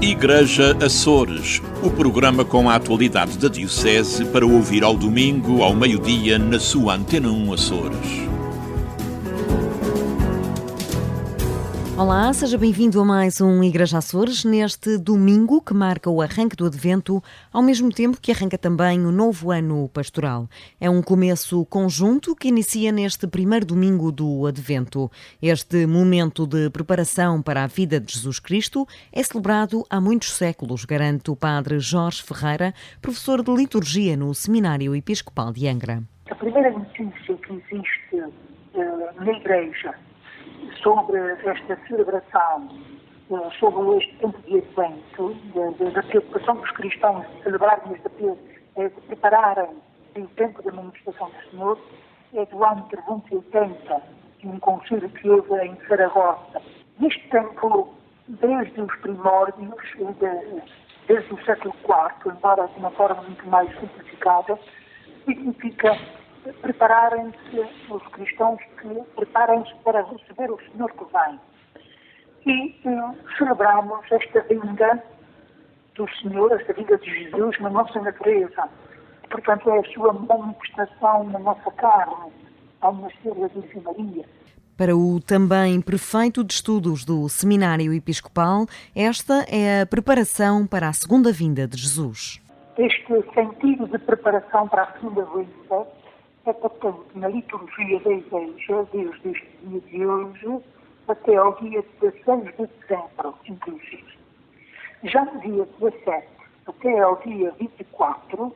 Igreja Açores, o programa com a atualidade da Diocese para ouvir ao domingo, ao meio-dia, na sua Antena 1 Açores. Olá, seja bem-vindo a mais um Igreja Açores, neste domingo que marca o arranque do Advento, ao mesmo tempo que arranca também o novo ano pastoral. É um começo conjunto que inicia neste primeiro domingo do Advento. Este momento de preparação para a vida de Jesus Cristo é celebrado há muitos séculos, garante o padre Jorge Ferreira, professor de liturgia no Seminário Episcopal de Angra. A primeira notícia que existe na Igreja sobre esta celebração, sobre este tempo de Advento, da preocupação dos cristãos de celebrarem este tempo, de prepararem o tempo da manifestação do Senhor, é do ano 380, de um concílio que houve em Saragossa. Neste tempo, desde os primórdios, desde o século IV, embora de uma forma muito mais simplificada, significa prepararem-se os cristãos que preparem-se para receber o Senhor que vem. E celebramos esta vinda do Senhor, esta vinda de Jesus na nossa natureza. Portanto, é a sua manifestação na nossa carne, ao nascer da Virgem Maria. Para o também prefeito de estudos do Seminário Episcopal, esta é a preparação para a segunda vinda de Jesus. Este sentido de preparação para a segunda vinda é patente na liturgia da Igreja, desde este dia de hoje até ao dia 16 de dezembro, inclusive. Já no dia 17 até ao dia 24,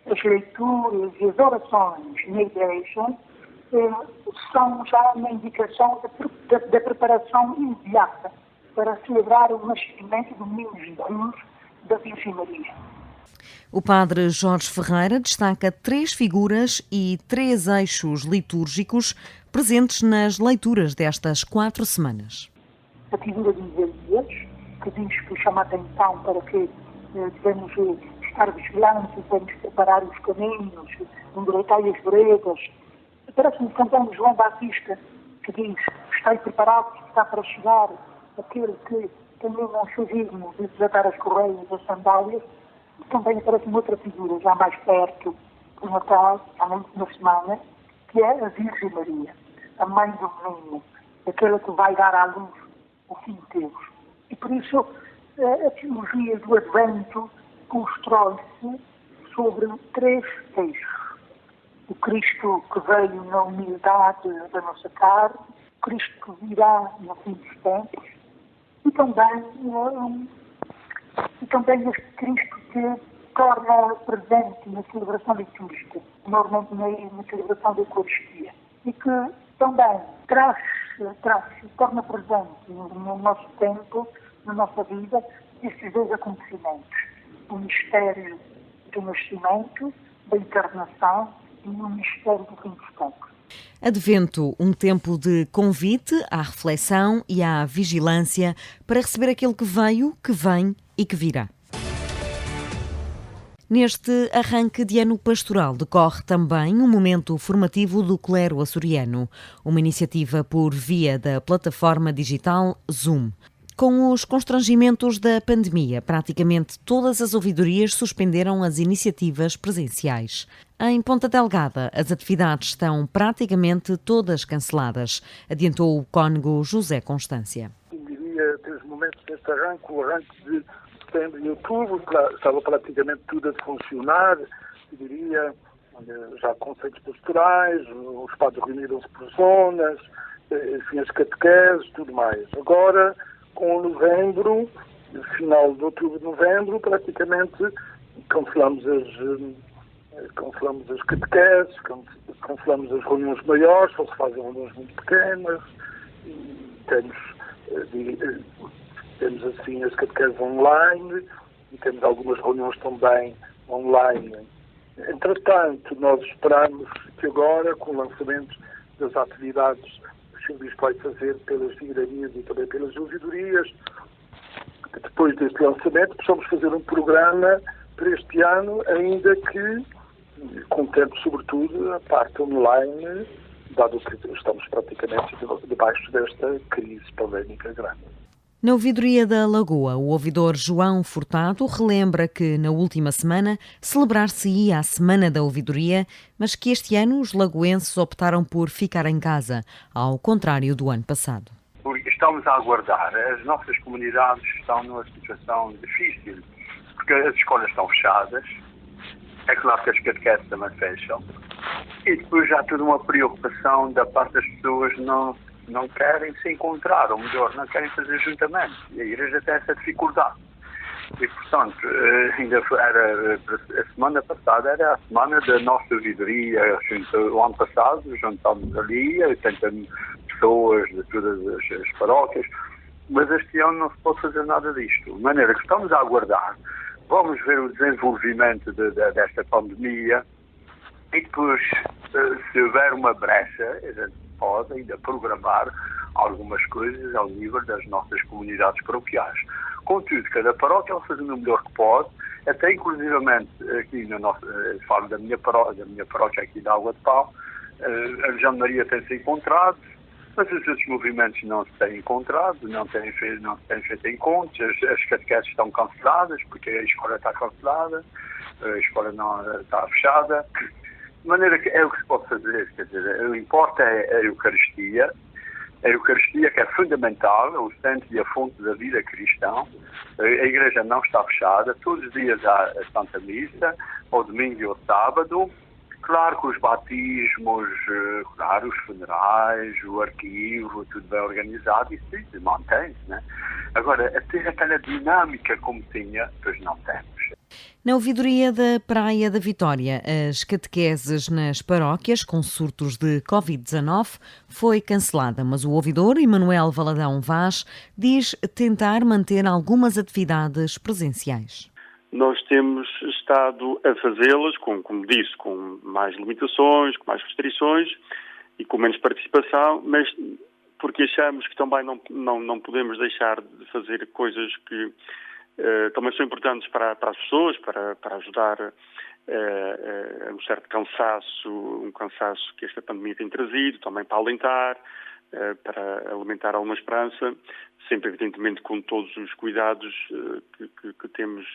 as leituras e as orações na Igreja são já uma indicação da preparação imediata para celebrar o nascimento do menino Jesus da Virgem Maria. O padre Jorge Ferreira destaca 3 figuras e 3 eixos litúrgicos presentes nas leituras destas 4 semanas. A figura de Isaías, que diz que chama a atenção para que devemos estar vigilantes, devemos preparar os caminhos, endireitai as veredas. Parece-me também João Batista, que diz: estai preparados, está para chegar aquele que também não se digno de desatar as correias das sandálias. Também aparece uma outra figura, já mais perto do Natal, há uma semana, que é a Virgem Maria, a mãe do menino, aquela que vai dar à luz o Filho de Deus. E por isso a teologia do Advento constrói-se sobre 3 eixos. O Cristo que veio na humildade da nossa carne, o Cristo que virá no fim dos tempos, e também este Cristo que torna presente na celebração litúrgica, normalmente na celebração da Eucaristia, e que também torna presente no nosso tempo, na nossa vida, estes 2 acontecimentos: o mistério do nascimento, da encarnação e o mistério do fim dos tempos. Advento, um tempo de convite à reflexão e à vigilância para receber aquele que veio, que vem e que virá. Neste arranque de ano pastoral decorre também um momento formativo do clero açoriano, uma iniciativa por via da plataforma digital Zoom. Com os constrangimentos da pandemia, praticamente todas as ouvidorias suspenderam as iniciativas presenciais. Em Ponta Delgada, as atividades estão praticamente todas canceladas, adiantou o cônego José Constância. Eu diria, desde o momento deste arranque, o arranque de setembro e outubro, estava praticamente tudo a funcionar, eu diria, já conselhos pastorais, os padres reuniram-se por zonas, enfim, as catequeses, tudo mais. Agora, com novembro, final de outubro, novembro, praticamente cancelamos as catequeses, cancelamos as reuniões maiores, só se fazem reuniões muito pequenas, e temos assim as catequeses online e temos algumas reuniões também online. Entretanto, nós esperamos que agora, com o lançamento das atividades que o Bispo vai fazer pelas vigararias e também pelas ouvidorias, depois deste lançamento, possamos fazer um programa para este ano, ainda que contemple sobretudo a parte online, dado que estamos praticamente debaixo desta crise pandémica grande. Na ouvidoria da Lagoa, o ouvidor João Furtado relembra que na última semana celebrar-se-ia a Semana da Ouvidoria, mas que este ano os lagoenses optaram por ficar em casa, ao contrário do ano passado. Estamos a aguardar. As nossas comunidades estão numa situação difícil, porque as escolas estão fechadas, é claro que as catequeses também fecham, e depois há toda uma preocupação da parte das pessoas não querem se encontrar, ou melhor, não querem fazer juntamente. E a igreja tem essa dificuldade. E, portanto, ainda a semana passada era a semana da nossa ouvidoria. O ano passado juntámos ali 80 pessoas de todas as paróquias, mas este ano não se pode fazer nada disto. De maneira que estamos a aguardar, vamos ver o desenvolvimento desta pandemia e depois, se houver uma brecha, a gente pode ainda programar algumas coisas ao nível das nossas comunidades paroquiais. Contudo, cada paróquia vai fazendo o melhor que pode, até inclusivamente aqui falo da minha paróquia aqui da Água de Pau, a Virgem Maria tem-se encontrado, mas os outros movimentos não se têm encontrado, não se têm feito encontros, as catequeses estão canceladas, porque a escola está cancelada, a escola não está fechada. De maneira que é o que se pode fazer, quer dizer, o que importa é a Eucaristia que é fundamental, é o centro e a fonte da vida cristã. A igreja não está fechada, todos os dias há a Santa Missa, ao domingo e ao sábado. Claro que os batismos, claro, os funerais, o arquivo, tudo bem organizado, isso mantém-se, né? Agora, ter aquela dinâmica como tinha, pois não temos. Na ouvidoria da Praia da Vitória, as catequeses nas paróquias com surtos de Covid-19 foi cancelada, mas o ouvidor Emanuel Valadão Vaz diz tentar manter algumas atividades presenciais. Nós temos estado a fazê-las, como disse, com mais limitações, com mais restrições e com menos participação, mas porque achamos que também não podemos deixar de fazer coisas que também são importantes para as pessoas, para ajudar a um certo cansaço, um cansaço que esta pandemia tem trazido, também para alentar, para alimentar alguma esperança, sempre evidentemente com todos os cuidados que temos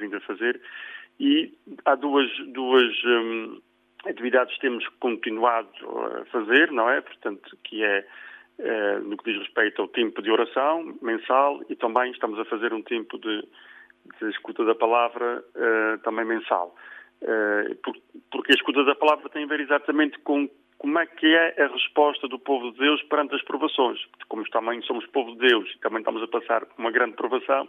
vindo a fazer. E há duas atividades que temos continuado a fazer, não é? Portanto, que é no que diz respeito ao tempo de oração mensal, e também estamos a fazer um tempo de escuta da palavra também mensal. Porque a escuta da palavra tem a ver exatamente com como é que é a resposta do povo de Deus perante as provações. Como também somos povo de Deus e também estamos a passar por uma grande provação,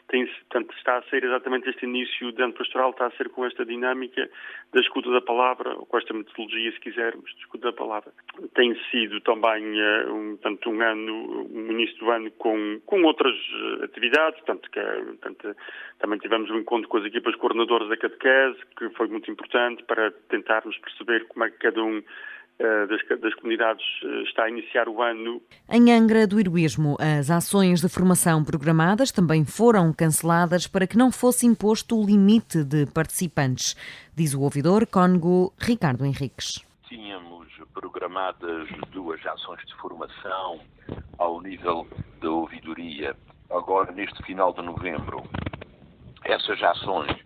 portanto, está a ser exatamente este início de ano pastoral, está a ser com esta dinâmica da escuta da palavra, ou com esta metodologia, se quisermos, de escuta da palavra. Tem sido também um início do ano com outras atividades, também tivemos um encontro com as equipas coordenadoras da catequese, que foi muito importante para tentarmos perceber como é que cada um das comunidades está a iniciar o ano. Em Angra do Heroísmo, as ações de formação programadas também foram canceladas para que não fosse imposto o limite de participantes, diz o ouvidor cônego Ricardo Henriques. Tínhamos programadas 2 ações de formação ao nível da ouvidoria, agora neste final de novembro. Essas ações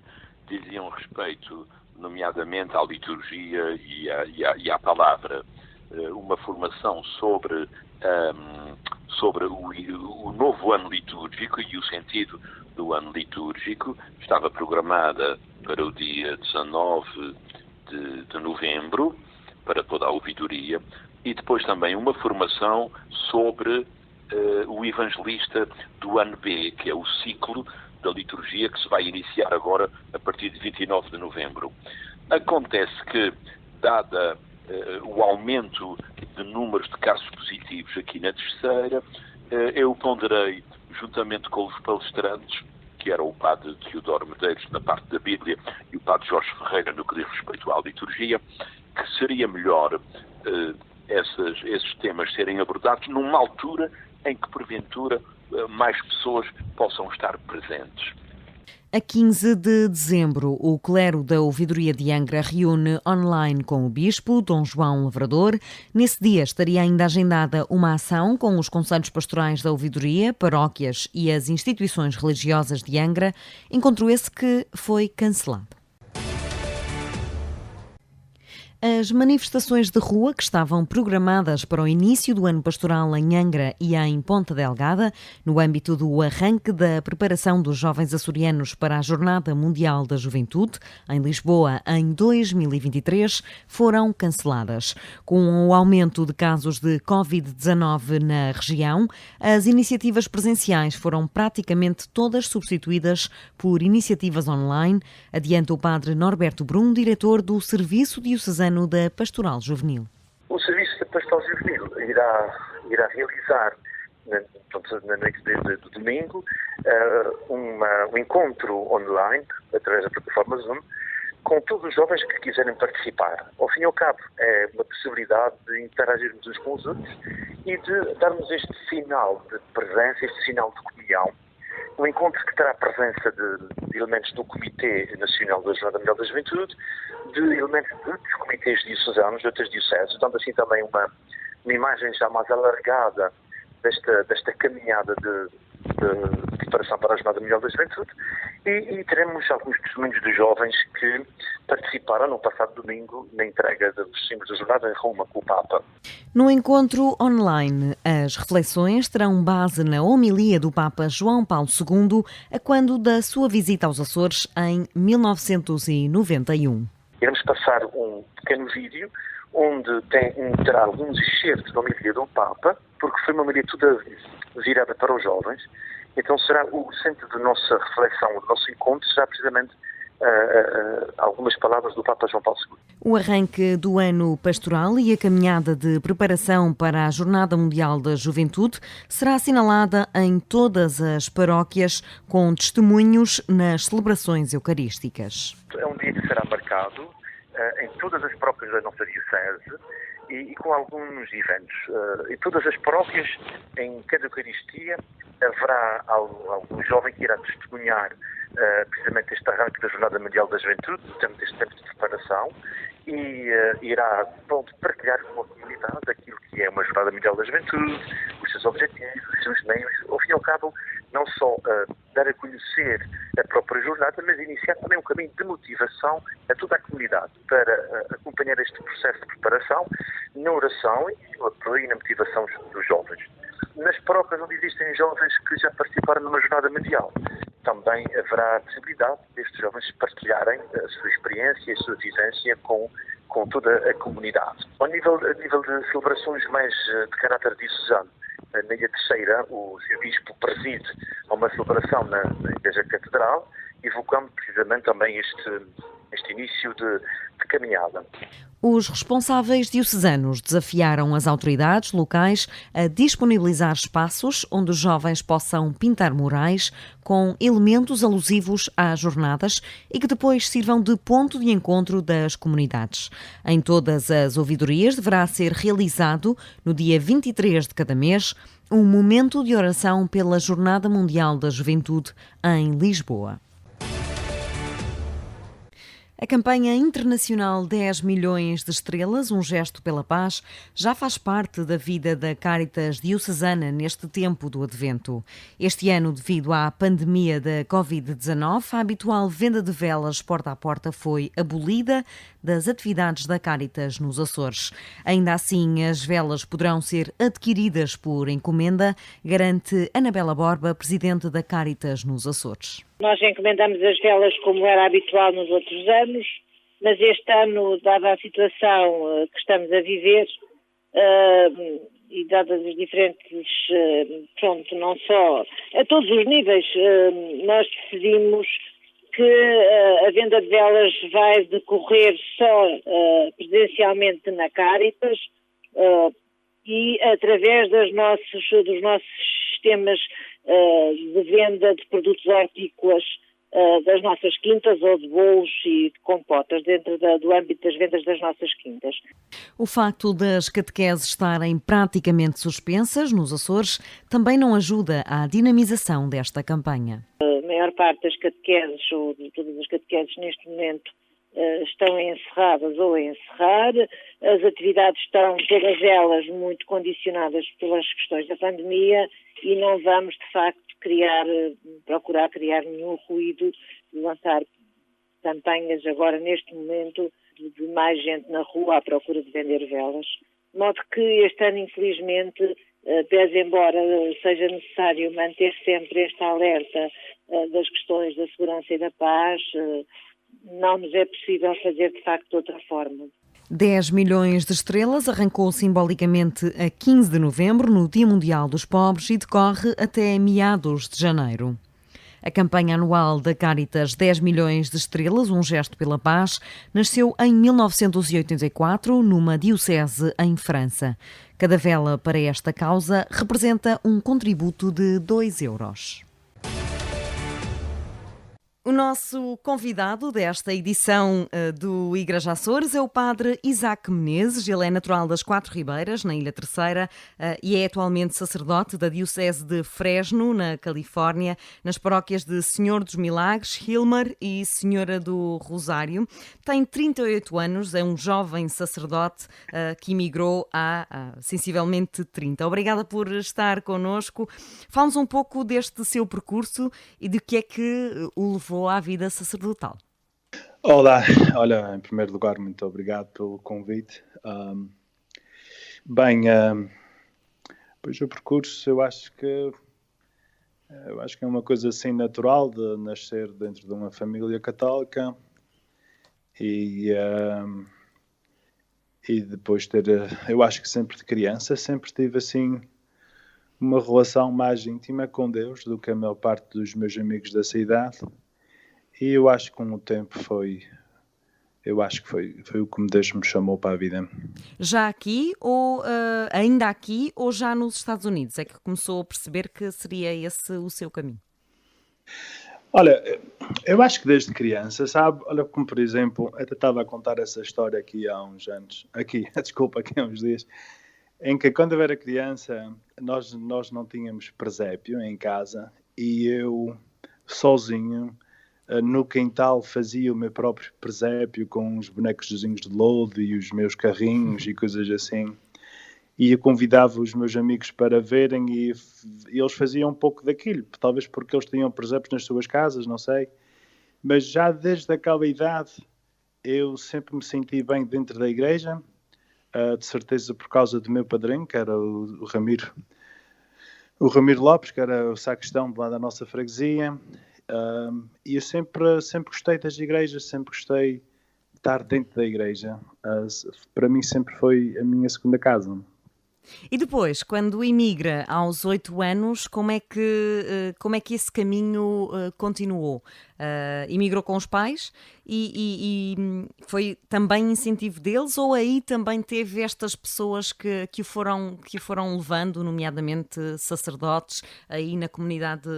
diziam respeito nomeadamente à liturgia e à palavra, uma formação sobre o novo ano litúrgico e o sentido do ano litúrgico. Estava programada para o dia 19 de novembro, para toda a ouvidoria, e depois também uma formação sobre o evangelista do ano B, que é o ciclo da liturgia que se vai iniciar agora a partir de 29 de novembro. Acontece que, dada o aumento de números de casos positivos aqui na Terceira, eu ponderei, juntamente com os palestrantes, que era o padre Teodoro Medeiros na parte da Bíblia e o padre Jorge Ferreira no que diz respeito à liturgia, que seria melhor esses temas serem abordados numa altura em que, porventura, mais pessoas possam estar presentes. A 15 de dezembro, o clero da Ouvidoria de Angra reúne online com o bispo, Dom João Lavrador. Nesse dia estaria ainda agendada uma ação com os conselhos pastorais da Ouvidoria, paróquias e as instituições religiosas de Angra, encontro esse que foi cancelado. As manifestações de rua que estavam programadas para o início do ano pastoral em Angra e em Ponta Delgada, no âmbito do arranque da preparação dos jovens açorianos para a Jornada Mundial da Juventude, em Lisboa, em 2023, foram canceladas. Com o aumento de casos de Covid-19 na região, as iniciativas presenciais foram praticamente todas substituídas por iniciativas online, adianta o padre Norberto Brum, diretor do Serviço Diocesano da Pastoral Juvenil. O Serviço da Pastoral Juvenil irá realizar, na noite de domingo, um encontro online, através da plataforma Zoom, com todos os jovens que quiserem participar. Ao fim e ao cabo, é uma possibilidade de interagirmos uns com os outros e de darmos este sinal de presença, este sinal de comunhão. Um encontro que terá a presença de elementos do Comitê Nacional da Jornada Mundial da Juventude, de elementos de outros comitês diocesanos, de outras dioceses, dando assim também uma imagem já mais alargada desta caminhada de preparação para a Jornada Mundial da Juventude, e teremos alguns testemunhos de jovens que participaram no passado domingo na entrega dos símbolos da jornada em Roma com o Papa. No encontro online, as reflexões terão base na homilia do Papa João Paulo II, a quando da sua visita aos Açores em 1991. Iremos passar um pequeno vídeo onde terá alguns excertos da homilia do Papa, porque foi uma homilia toda virada para os jovens. Então será o centro da nossa reflexão, do nosso encontro, será precisamente algumas palavras do Papa João Paulo II. O arranque do ano pastoral e a caminhada de preparação para a Jornada Mundial da Juventude será assinalada em todas as paróquias com testemunhos nas celebrações eucarísticas. É um dia que será marcado em todas as paróquias da nossa diocese e com alguns eventos. Em todas as paróquias, em cada Eucaristia, haverá algum jovem que irá testemunhar precisamente este arranque da Jornada Mundial da Juventude, este tempo de preparação, e irá partilhar com a comunidade aquilo que é uma Jornada Mundial da Juventude, os seus objetivos, os seus meios, ao fim e ao cabo, não só dar a conhecer a própria jornada, mas iniciar também um caminho de motivação a toda a comunidade para acompanhar este processo de preparação na oração e no apoio e na motivação dos jovens. Nas paróquias onde existem jovens que já participaram numa jornada mundial, também haverá a possibilidade destes jovens partilharem a sua experiência e a sua vivência com toda a comunidade. Ao nível de celebrações mais de caráter diocesano, na Ilha Terceira, o Sr. Bispo preside a uma celebração na Igreja Catedral, evocando precisamente também este início de caminhada. Os responsáveis diocesanos desafiaram as autoridades locais a disponibilizar espaços onde os jovens possam pintar murais com elementos alusivos às jornadas e que depois sirvam de ponto de encontro das comunidades. Em todas as ouvidorias deverá ser realizado, no dia 23 de cada mês, um momento de oração pela Jornada Mundial da Juventude em Lisboa. A campanha internacional 10 milhões de estrelas, um gesto pela paz, já faz parte da vida da Cáritas diocesana neste tempo do Advento. Este ano, devido à pandemia da Covid-19, a habitual venda de velas porta a porta foi abolida das atividades da Cáritas nos Açores. Ainda assim, as velas poderão ser adquiridas por encomenda, garante Anabela Borba, presidente da Cáritas nos Açores. Nós encomendamos as velas como era habitual nos outros anos, mas este ano, dada a situação que estamos a viver e dadas as diferentes, não só a todos os níveis, nós decidimos que a venda de velas vai decorrer só presencialmente na Cáritas e através dos nossos sistemas de venda de produtos hortícolas das nossas quintas ou de bolos e de compotas dentro do âmbito das vendas das nossas quintas. O facto das catequeses estarem praticamente suspensas nos Açores também não ajuda à dinamização desta campanha. A maior maior parte das catequeses, ou de todas as catequeses neste momento, estão encerradas ou a encerrar. As atividades estão, todas elas, muito condicionadas pelas questões da pandemia e não vamos, de facto, procurar criar nenhum ruído, lançar campanhas agora, neste momento, de mais gente na rua à procura de vender velas. De modo que este ano, infelizmente, pese embora seja necessário manter sempre este alerta das questões da segurança e da paz, não nos é possível fazer, de facto, de outra forma. 10 milhões de estrelas arrancou simbolicamente a 15 de novembro, no Dia Mundial dos Pobres, e decorre até meados de janeiro. A campanha anual da Caritas 10 milhões de estrelas, um gesto pela paz, nasceu em 1984, numa diocese em França. Cada vela para esta causa representa um contributo de 2 euros. O nosso convidado desta edição do Igreja Açores é o padre Isaac Menezes. Ele é natural das Quatro Ribeiras, na Ilha Terceira, e é atualmente sacerdote da Diocese de Fresno, na Califórnia, nas paróquias de Senhor dos Milagres, Hilmer e Senhora do Rosário. Tem 38 anos, é um jovem sacerdote que emigrou há sensivelmente 30. Obrigada por estar connosco. Fala-nos um pouco deste seu percurso e de que é que o levou à vida sacerdotal. Olá, olha, em primeiro lugar, muito obrigado pelo convite. Pois o percurso, eu acho que é uma coisa assim natural de nascer dentro de uma família católica e depois eu acho que sempre de criança, sempre tive assim uma relação mais íntima com Deus do que a maior parte dos meus amigos dessa idade. E eu acho que com o tempo foi o que Deus me chamou para a vida. Já aqui, ou ainda aqui, ou já nos Estados Unidos? É que começou a perceber que seria esse o seu caminho? Olha, eu acho que desde criança, sabe? Olha, como por exemplo, até estava a contar essa história aqui há uns anos. Aqui há uns dias. Em que quando eu era criança, nós não tínhamos presépio em casa e eu, sozinho, no quintal fazia o meu próprio presépio com os bonecos-zinhos de lodo e os meus carrinhos e coisas assim. E eu convidava os meus amigos para verem e eles faziam um pouco daquilo, talvez porque eles tinham presépios nas suas casas, não sei. Mas já desde aquela idade eu sempre me senti bem dentro da igreja, de certeza por causa do meu padrinho, que era o Ramiro Lopes, que era o sacristão de lá da nossa freguesia. E eu sempre gostei das igrejas, sempre gostei de estar dentro da igreja. Para mim sempre foi a minha segunda casa. E depois, quando emigra aos 8 anos, como é que esse caminho continuou? Emigrou com os pais e foi também incentivo deles, ou aí também teve estas pessoas que o foram levando, nomeadamente sacerdotes, aí na comunidade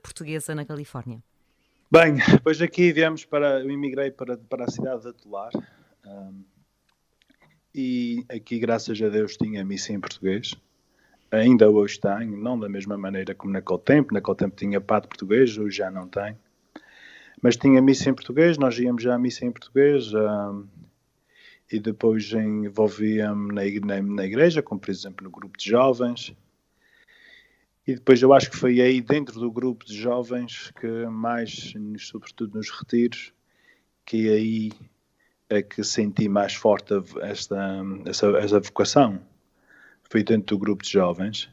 portuguesa na Califórnia? Bem, depois aqui eu emigrei para a cidade de Tolar. E aqui, graças a Deus, tinha missa em português. Ainda hoje tenho, não da mesma maneira como naquele tempo. Naquele tempo tinha padre português, hoje já não tem. Mas tinha missa em português, nós íamos já à missa em português. E depois envolvia-me na igreja, como por exemplo no grupo de jovens. E depois eu acho que foi aí dentro do grupo de jovens que mais, sobretudo nos retiros, que aí é que senti mais forte essa vocação. Foi dentro do grupo de jovens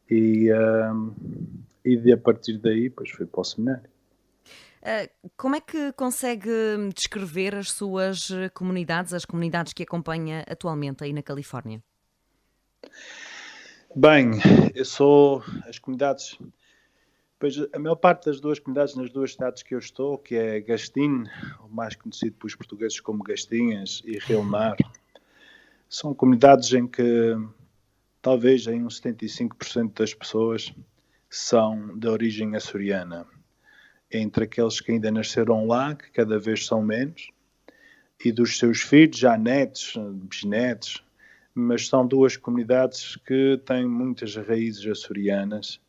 e a partir daí depois fui para o seminário. Como é que consegue descrever as suas comunidades, as comunidades que acompanha atualmente aí na Califórnia? Bem, as comunidades... Pois a maior parte das duas comunidades nas duas cidades que eu estou, que é Gastin, o mais conhecido pelos portugueses como Gastinhas, e Rio-Mar, são comunidades em que talvez em uns 75% das pessoas são de origem açoriana. Entre aqueles que ainda nasceram lá, que cada vez são menos, e dos seus filhos, já netos, bisnetos, mas são duas comunidades que têm muitas raízes açorianas.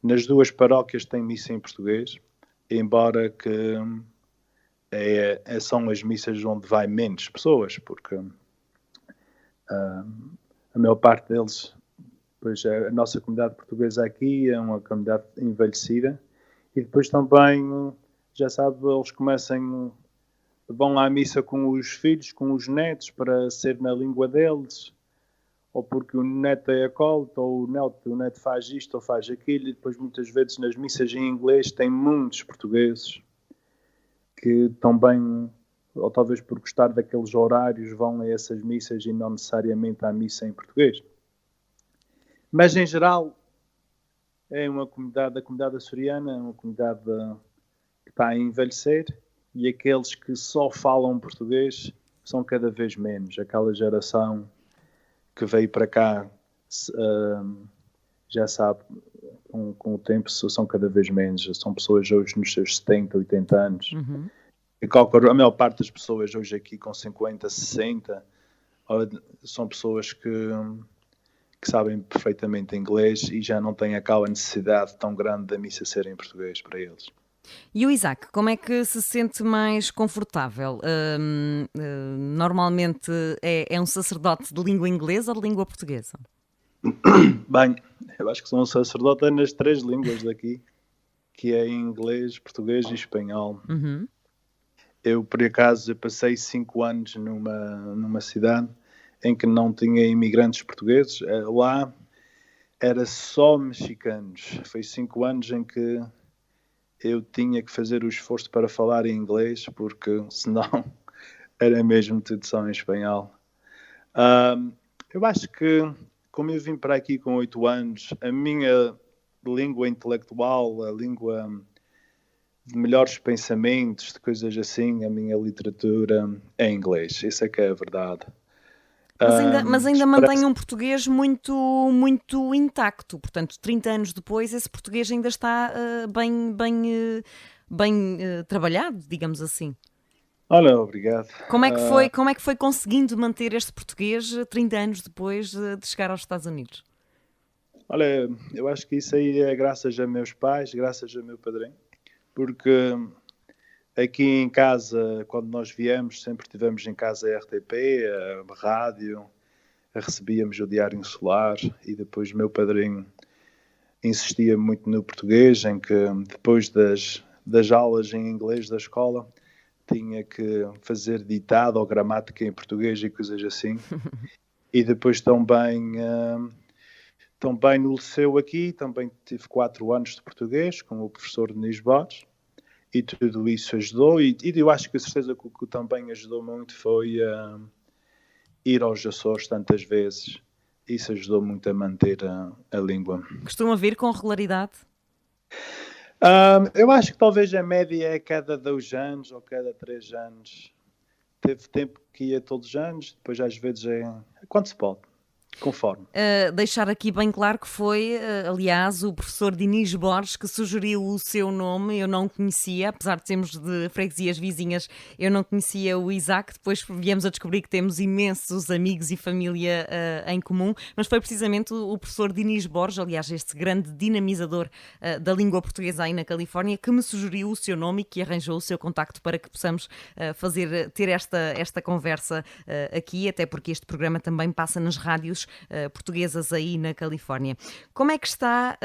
Nas duas paróquias tem missa em português embora que são as missas onde vai menos pessoas, porque a maior parte deles, pois a nossa comunidade portuguesa aqui é uma comunidade envelhecida, e depois também, já sabe, eles vão à missa com os filhos, com os netos, para ser na língua deles, ou porque o neto é acólito, ou o neto faz isto ou faz aquilo, e depois muitas vezes nas missas em inglês tem muitos portugueses que também, ou talvez por gostar daqueles horários, vão a essas missas e não necessariamente à missa em português. Mas em geral é a comunidade açoriana é uma comunidade que está a envelhecer, e aqueles que só falam português são cada vez menos. Aquela geração que veio para cá, já sabe, com o tempo são cada vez menos. São pessoas hoje nos seus 70, 80 anos. Uhum. E a maior parte das pessoas hoje aqui com 50, 60, são pessoas que sabem perfeitamente inglês e já não têm aquela necessidade tão grande da missa ser em português para eles. E o Isaac, como é que se sente mais confortável? Normalmente é um sacerdote de língua inglesa ou de língua portuguesa? Bem, eu acho que sou um sacerdote nas 3 línguas daqui, que é inglês, português e espanhol. Uhum. Eu, por acaso, passei 5 anos numa cidade em que não tinha imigrantes portugueses. Lá era só mexicanos. Foi 5 anos em que eu tinha que fazer o esforço para falar em inglês, porque senão era mesmo tudo só em espanhol. Eu acho que, como eu vim para aqui com 8 anos, a minha língua intelectual, a língua de melhores pensamentos, de coisas assim, a minha literatura é em inglês. Isso é que é a verdade. Mas ainda mantém um português muito, muito intacto. Portanto, 30 anos depois, esse português ainda está bem trabalhado, digamos assim. Olha, obrigado. Como é que foi conseguindo manter este português 30 anos depois de chegar aos Estados Unidos? Olha, eu acho que isso aí é graças a meus pais, graças a meu padrinho, porque aqui em casa, quando nós viemos, sempre tivemos em casa a RTP, a rádio, recebíamos o Diário Insular, e depois meu padrinho insistia muito no português, em que depois das aulas em inglês da escola tinha que fazer ditado ou gramática em português e coisas assim. E depois também no liceu aqui, também tive 4 anos de português com o professor Denis Borges. E tudo isso ajudou, e eu acho que a certeza que também ajudou muito foi ir aos Açores tantas vezes. Isso ajudou muito a manter a língua. Costuma vir com regularidade? Eu acho que talvez a média é cada 2 anos ou cada 3 anos. Teve tempo que ia todos os anos, depois às vezes quando se pode. Conforme. Deixar aqui bem claro que foi, aliás, o professor Denis Borges que sugeriu o seu nome. Eu não conhecia, apesar de sermos de freguesias vizinhas, eu não conhecia o Isaac. Depois viemos a descobrir que temos imensos amigos e família em comum, mas foi precisamente o professor Denis Borges, aliás, este grande dinamizador da língua portuguesa aí na Califórnia, que me sugeriu o seu nome e que arranjou o seu contacto para que possamos ter esta conversa aqui, até porque este programa também passa nas rádios portuguesas aí na Califórnia. Como é que está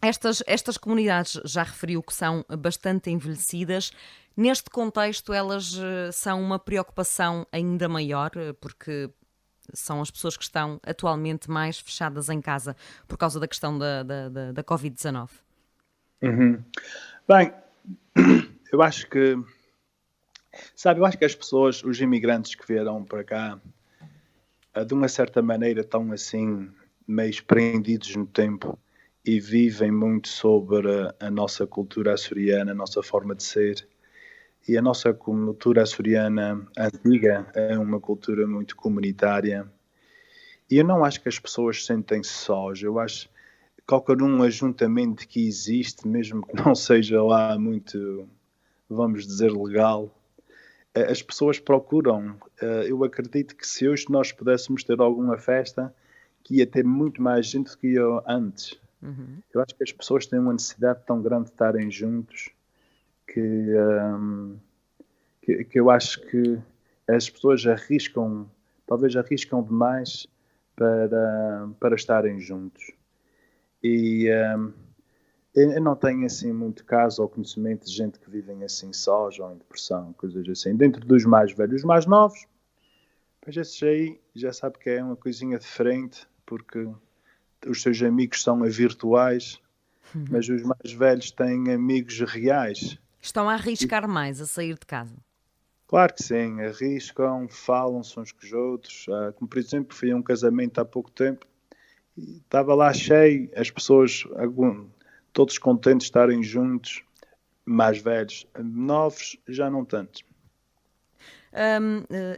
estas comunidades? Já referiu que são bastante envelhecidas. Neste contexto, elas são uma preocupação ainda maior, porque são as pessoas que estão atualmente mais fechadas em casa por causa da questão da Covid-19. Uhum. Bem, eu acho que as pessoas, os imigrantes que vieram para cá, de uma certa maneira estão assim meio prendidos no tempo e vivem muito sobre a nossa cultura açoriana, a nossa forma de ser. E a nossa cultura açoriana antiga é uma cultura muito comunitária. E eu não acho que as pessoas sentem-se sós. Eu acho que qualquer ajuntamento que existe, mesmo que não seja lá muito, vamos dizer, legal, as pessoas procuram. Eu acredito que se hoje nós pudéssemos ter alguma festa, que ia ter muito mais gente do que ia antes. Uhum. Eu acho que as pessoas têm uma necessidade tão grande de estarem juntos que eu acho que as pessoas talvez arriscam demais para estarem juntos. E eu não tenho assim muito caso ou conhecimento de gente que vivem assim sós ou em depressão, coisas assim. Dentro dos mais velhos, os mais novos, mas esses aí já sabe que é uma coisinha diferente, porque os seus amigos são virtuais, mas os mais velhos têm amigos reais. Estão a arriscar mais a sair de casa? Claro que sim, arriscam, falam-se uns com os outros. Como por exemplo, fui a um casamento há pouco tempo e estava lá cheio, as pessoas, todos contentes de estarem juntos, mais velhos, novos já não tanto.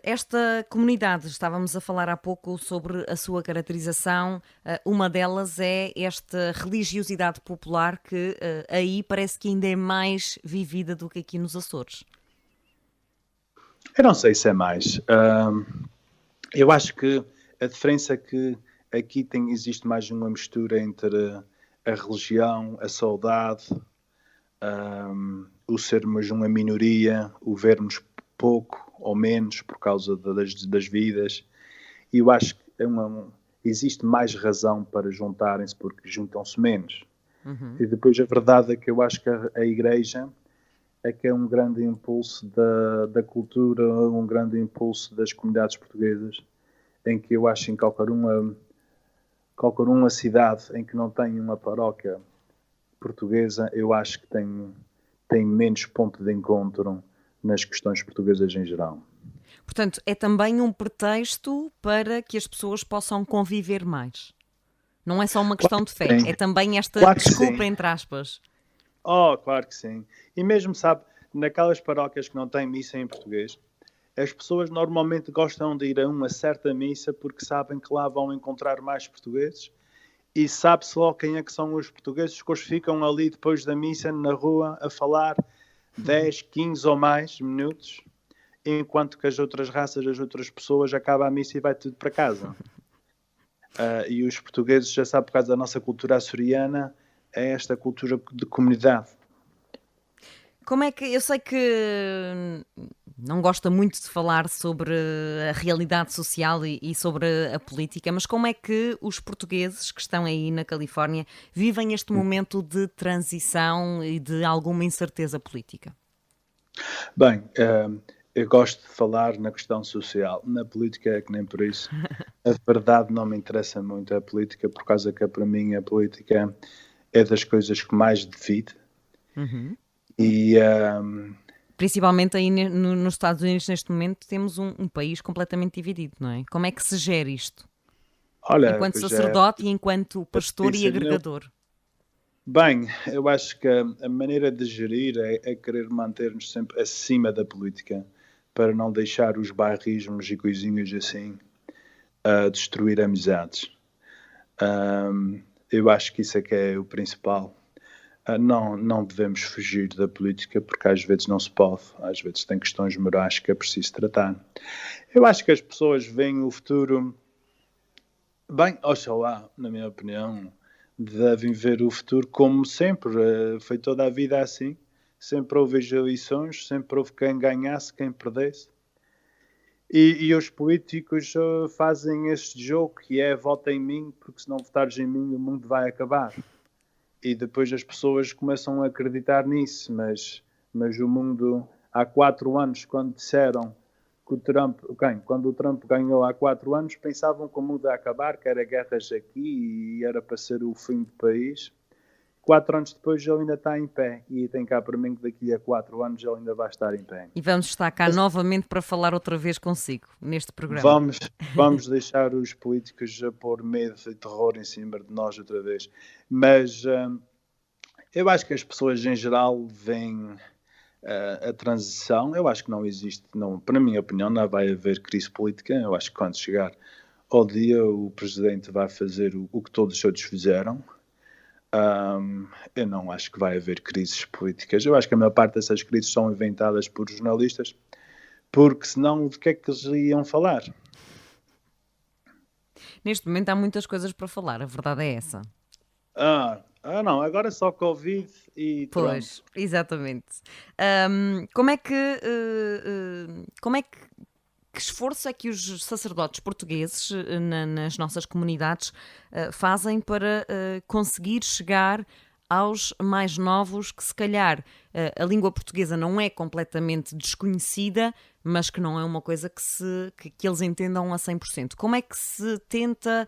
Esta comunidade, estávamos a falar há pouco sobre a sua caracterização, uma delas é esta religiosidade popular que aí parece que ainda é mais vivida do que aqui nos Açores. Eu não sei se é mais. Eu acho que a diferença é que aqui existe mais uma mistura entre a religião, a saudade, o sermos uma minoria, o vermos pouco ou menos por causa das vidas. E eu acho que existe mais razão para juntarem-se porque juntam-se menos. E depois a verdade é que eu acho que a Igreja é que é um grande impulso da cultura, um grande impulso das comunidades portuguesas, em que eu acho que em qualquer uma cidade em que não tem uma paróquia portuguesa, eu acho que tem menos ponto de encontro nas questões portuguesas em geral. Portanto, é também um pretexto para que as pessoas possam conviver mais. Não é só uma questão de fé, é também esta desculpa, entre aspas. Claro que sim. E mesmo, sabe, naquelas paróquias que não têm missa em português, as pessoas normalmente gostam de ir a uma certa missa porque sabem que lá vão encontrar mais portugueses e sabe-se logo quem é que são os portugueses que os ficam ali depois da missa na rua a falar 10, 15 ou mais minutos, enquanto que as outras raças, as outras pessoas, acaba a missa e vai tudo para casa. E os portugueses, já sabe, por causa da nossa cultura açoriana, é esta cultura de comunidade. Como é que... Eu sei que não gosta muito de falar sobre a realidade social e sobre a política, mas como é que os portugueses que estão aí na Califórnia vivem este momento de transição e de alguma incerteza política? Bem, eu gosto de falar na questão social. Na política é que nem por isso. A verdade não me interessa muito a política, por causa que para mim a política é das coisas que mais divide. E, principalmente aí nos Estados Unidos neste momento temos um país completamente dividido, não é? Como é que se gera isto? Olha, enquanto sacerdote e enquanto pastor e agregador. Bem, eu acho que a maneira de gerir é querer manter-nos sempre acima da política para não deixar os bairrismos e coisinhas assim destruir amizades. Eu acho que isso é que é o principal. Não devemos fugir da política porque às vezes não se pode, às vezes tem questões morais que é preciso tratar. Eu acho que as pessoas veem o futuro, bem, oxalá, na minha opinião, devem ver o futuro como sempre, foi toda a vida assim, sempre houve as eleições, sempre houve quem ganhasse, quem perdesse. E os políticos fazem este jogo que é vota em mim, porque se não votares em mim o mundo vai acabar. E depois as pessoas começam a acreditar nisso, mas o mundo, há 4 anos, quando disseram que quando o Trump ganhou há 4 anos, pensavam que o mundo ia acabar, que era guerras aqui e era para ser o fim do país. 4 anos depois ele ainda está em pé e tem cá para mim que daqui a 4 anos ele ainda vai estar em pé. E vamos estar cá novamente para falar outra vez consigo, neste programa. Vamos deixar os políticos a pôr medo e terror em cima de nós outra vez. Mas eu acho que as pessoas em geral veem a transição. Eu acho que não existe, para a minha opinião, não vai haver crise política. Eu acho que quando chegar ao dia o Presidente vai fazer o que todos os outros fizeram. Eu não acho que vai haver crises políticas. Eu acho que a maior parte dessas crises são inventadas por jornalistas, porque senão de que é que eles iam falar? Neste momento há muitas coisas para falar, a verdade é essa. Não, agora só Covid e Pois, Trump. exatamente. Como é que esforço é que os sacerdotes portugueses nas nossas comunidades fazem para conseguir chegar aos mais novos que se calhar a língua portuguesa não é completamente desconhecida, mas que não é uma coisa que eles entendam a 100%. Como é que se tenta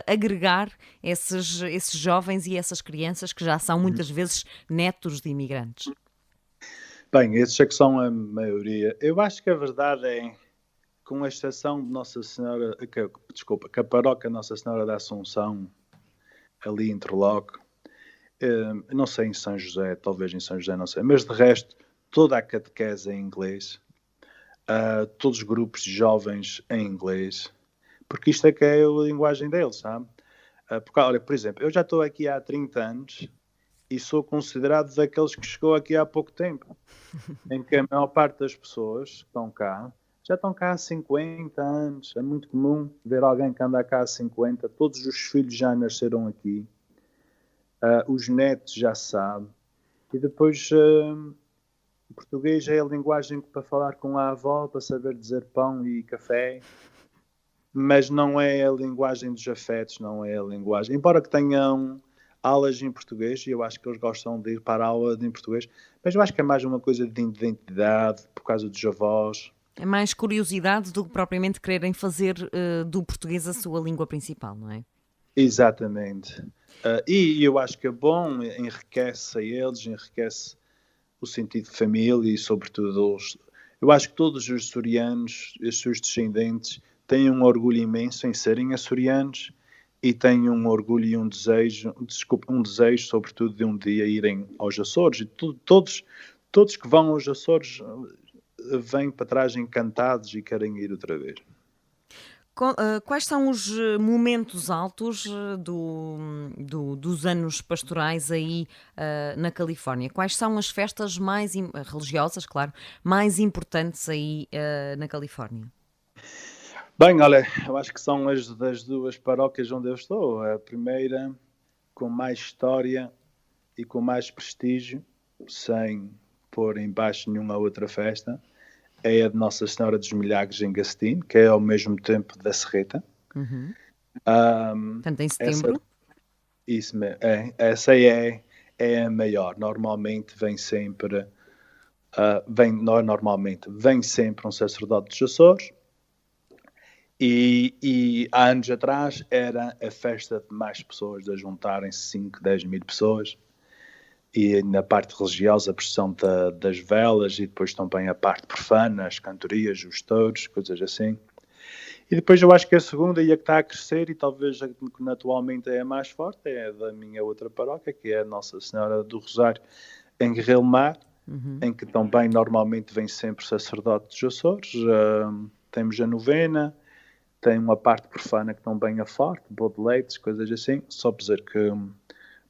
agregar esses jovens e essas crianças que já são muitas vezes netos de imigrantes? Bem, esses é que são a maioria. Eu acho que a verdade é, com exceção de Nossa Senhora, que a paróquia Nossa Senhora da Assunção, ali em Interloque, não sei em São José, talvez em São José, não sei, mas de resto, toda a catequese é em inglês, todos os grupos de jovens em inglês, porque isto é que é a linguagem deles, sabe? Porque, olha, por exemplo, eu já estou aqui há 30 anos e sou considerado daqueles que chegou aqui há pouco tempo, em que a maior parte das pessoas que estão cá já estão cá há 50 anos. É muito comum ver alguém que anda cá há 50, todos os filhos já nasceram aqui. Os netos já sabem. E depois o português é a linguagem para falar com a avó, para saber dizer pão e café, mas não é a linguagem dos afetos, não é a linguagem. Embora que tenham aulas em português, e eu acho que eles gostam de ir para a aula em português, mas eu acho que é mais uma coisa de identidade, por causa dos avós. É mais curiosidade do que propriamente quererem fazer do português a sua língua principal, não é? Exatamente. E eu acho que é bom, enriquece a eles, enriquece o sentido de família e, sobretudo, eu acho que todos os açorianos, os seus descendentes, têm um orgulho imenso em serem açorianos e têm um orgulho e um desejo, sobretudo, de um dia irem aos Açores. E todos que vão aos Açores vêm para trás encantados e querem ir outra vez. Quais são os momentos altos dos anos pastorais aí na Califórnia? Quais são as festas mais religiosas, claro, mais importantes aí na Califórnia? Bem, olha, eu acho que são as das duas paróquias onde eu estou. A primeira, com mais história e com mais prestígio, sem pôr em baixo nenhuma outra festa, é a de Nossa Senhora dos Milagres em Gastim, que é ao mesmo tempo da Serreta. Uhum. Portanto, em setembro? Isso mesmo. Essa é a maior. Normalmente vem sempre... vem sempre um sacerdote dos Açores. E há anos atrás era a festa de mais pessoas, de juntarem-se 5, 10 mil pessoas. E na parte religiosa a procissão das velas e depois também a parte profana, as cantorias, os touros, coisas assim. E depois eu acho que a segunda e a que está a crescer e talvez a que atualmente é a mais forte é a da minha outra paróquia, que é a Nossa Senhora do Rosário em Guerreiro Mar, em que também normalmente vem sempre sacerdote dos Açores. Temos a novena, tem uma parte profana que também é forte, bolo de leites, coisas assim. Só dizer que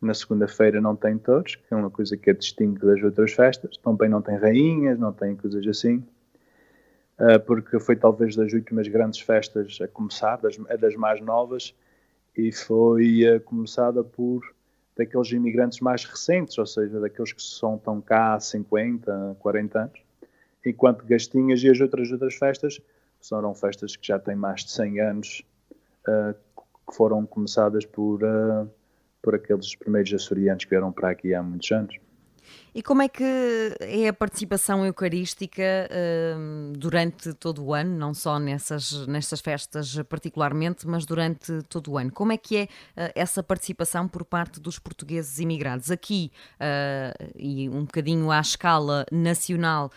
na segunda-feira não tem touros, que é uma coisa que a distingue das outras festas. Também não tem rainhas, não tem coisas assim. Porque foi talvez das últimas grandes festas a começar, das mais novas, e foi começada por daqueles imigrantes mais recentes, ou seja, daqueles que estão cá há 50, 40 anos. Enquanto Gastinhas e as outras festas foram festas que já têm mais de 100 anos, que foram começadas por aqueles primeiros açorianos que vieram para aqui há muitos anos. E como é que é a participação eucarística durante todo o ano, não só nestas festas particularmente, mas durante todo o ano? Como é que é essa participação por parte dos portugueses imigrados? Aqui, e um bocadinho à escala nacional,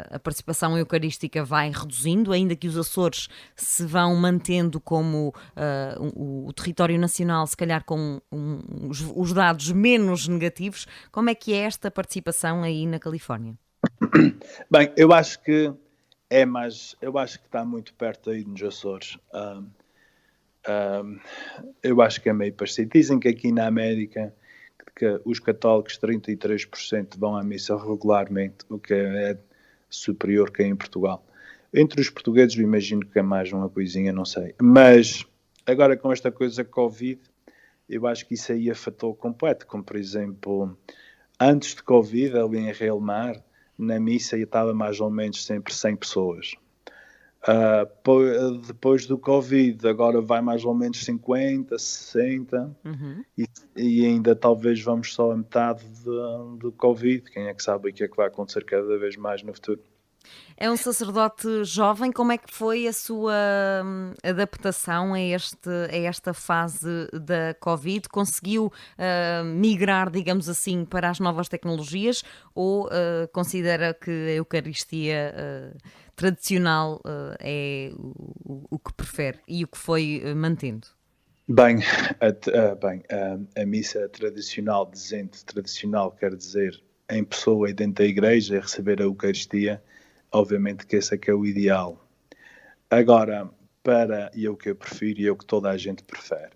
a participação eucarística vai reduzindo, ainda que os Açores se vão mantendo como o território nacional, se calhar com os dados menos negativos. Como é que é esta participação aí na Califórnia? Bem, eu acho que está muito perto aí nos Açores. Eu acho que é meio parecido. Dizem que aqui na América que os católicos 33% vão à missa regularmente, o que é superior que em Portugal. Entre os portugueses eu imagino que é mais uma coisinha, não sei. Mas agora com esta coisa Covid, eu acho que isso aí afetou completo, como por exemplo, antes de Covid, ali em Realmar, na missa estava mais ou menos sempre 100 pessoas. Depois do Covid, agora vai mais ou menos 50, 60, e ainda talvez vamos só a metade do Covid. Quem é que sabe o que é que vai acontecer cada vez mais no futuro? É um sacerdote jovem, como é que foi a sua adaptação a esta fase da Covid? Conseguiu migrar, digamos assim, para as novas tecnologias ou considera que a Eucaristia tradicional é o que prefere e o que foi mantendo? Bem, a missa tradicional, dizendo tradicional, quer dizer em pessoa e dentro da igreja, receber a Eucaristia. Obviamente que esse é que é o ideal. Agora, e é o que eu prefiro e é o que toda a gente prefere.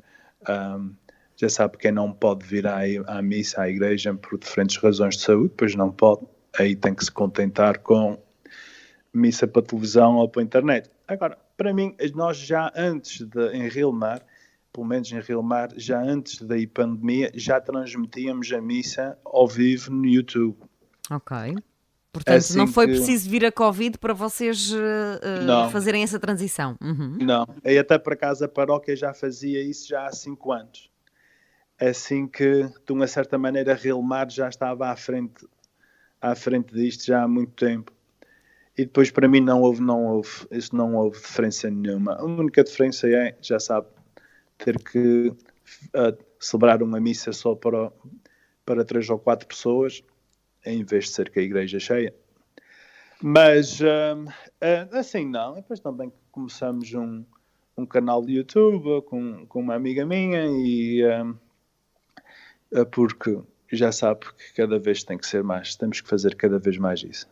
Já sabe, quem não pode vir à missa, à igreja, por diferentes razões de saúde, pois não pode. Aí tem que se contentar com missa para televisão ou para a internet. Agora, para mim, nós já antes em Realmar, pelo menos em Realmar, já antes da pandemia, já transmitíamos a missa ao vivo no YouTube. Ok. Portanto, assim não foi preciso vir a Covid para vocês fazerem essa transição? Não. E até por acaso a paróquia já fazia isso já há 5 anos. Assim que, de uma certa maneira, Realmar já estava à frente disto já há muito tempo. E depois, para mim, não houve diferença nenhuma. A única diferença é, já sabe, ter que celebrar uma missa só para 3 ou 4 pessoas, em vez de ser com a igreja cheia. Mas, assim não. Depois também começamos um canal de YouTube com uma amiga minha e porque já sabe que cada vez tem que ser mais, temos que fazer cada vez mais isso.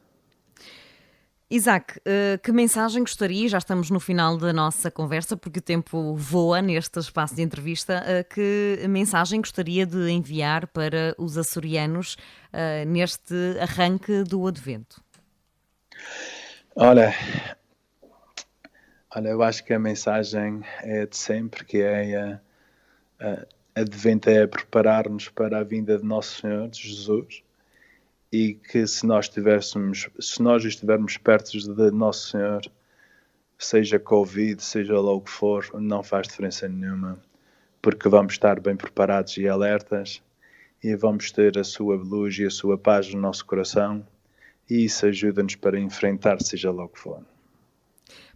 Isaac, que mensagem gostaria, já estamos no final da nossa conversa, porque o tempo voa neste espaço de entrevista, que mensagem gostaria de enviar para os açorianos neste arranque do Advento? Olha, eu acho que a mensagem é de sempre, que é Advento é preparar-nos para a vinda de Nosso Senhor, de Jesus, e que se nós estivermos perto de Nosso Senhor, seja Covid, seja lá o que for, não faz diferença nenhuma, porque vamos estar bem preparados e alertas, e vamos ter a sua luz e a sua paz no nosso coração, e isso ajuda-nos para enfrentar, seja lá o que for.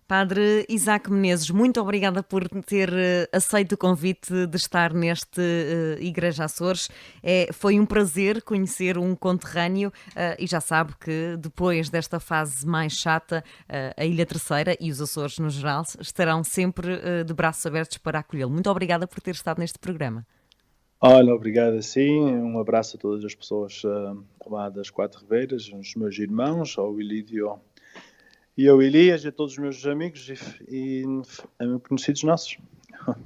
Padre Isaac Menezes, muito obrigada por ter aceito o convite de estar neste Igreja Açores. Foi um prazer conhecer um conterrâneo e já sabe que depois desta fase mais chata, a Ilha Terceira e os Açores no geral estarão sempre de braços abertos para acolhê-lo. Muito obrigada por ter estado neste programa. Olha, obrigado sim. Um abraço a todas as pessoas lá das Quatro Ribeiras, os meus irmãos, ao Ilídio e ao Elias, a todos os meus amigos e conhecidos nossos.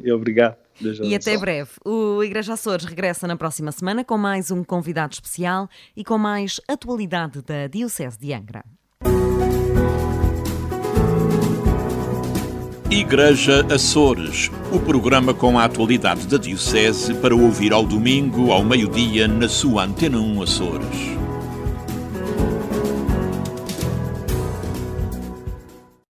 E obrigado. E até breve. O Igreja Açores regressa na próxima semana com mais um convidado especial e com mais atualidade da Diocese de Angra. Igreja Açores, o programa com a atualidade da Diocese para ouvir ao domingo, ao meio-dia, na sua Antena 1 Açores.